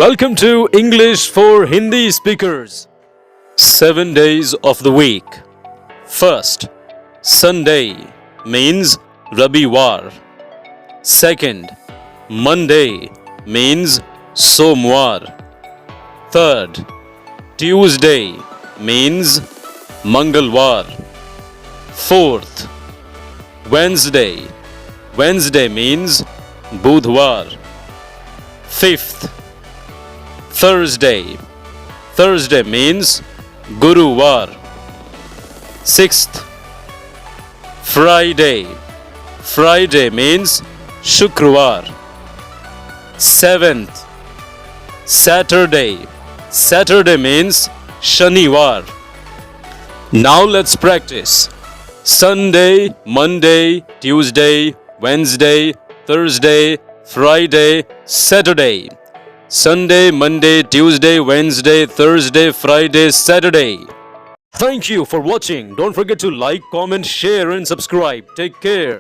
Welcome to English for Hindi speakers. 7 days of the week. First, Sunday means Rabiwar. Second, Monday means Somwar. Third, Tuesday means Mangalwar. Fourth, Wednesday. Wednesday means Budhwar. Fifth, Thursday. Thursday means Guruwar. Sixth, Friday. Friday means Shukrwar. Seventh, Saturday. Saturday means Shaniwar. Now let's practice. Sunday, Monday, Tuesday, Wednesday, Thursday, Friday, Saturday. Sunday, Monday, Tuesday, Wednesday, Thursday, Friday, Saturday. Thank you for watching. Don't forget to like, comment, share and subscribe. Take care.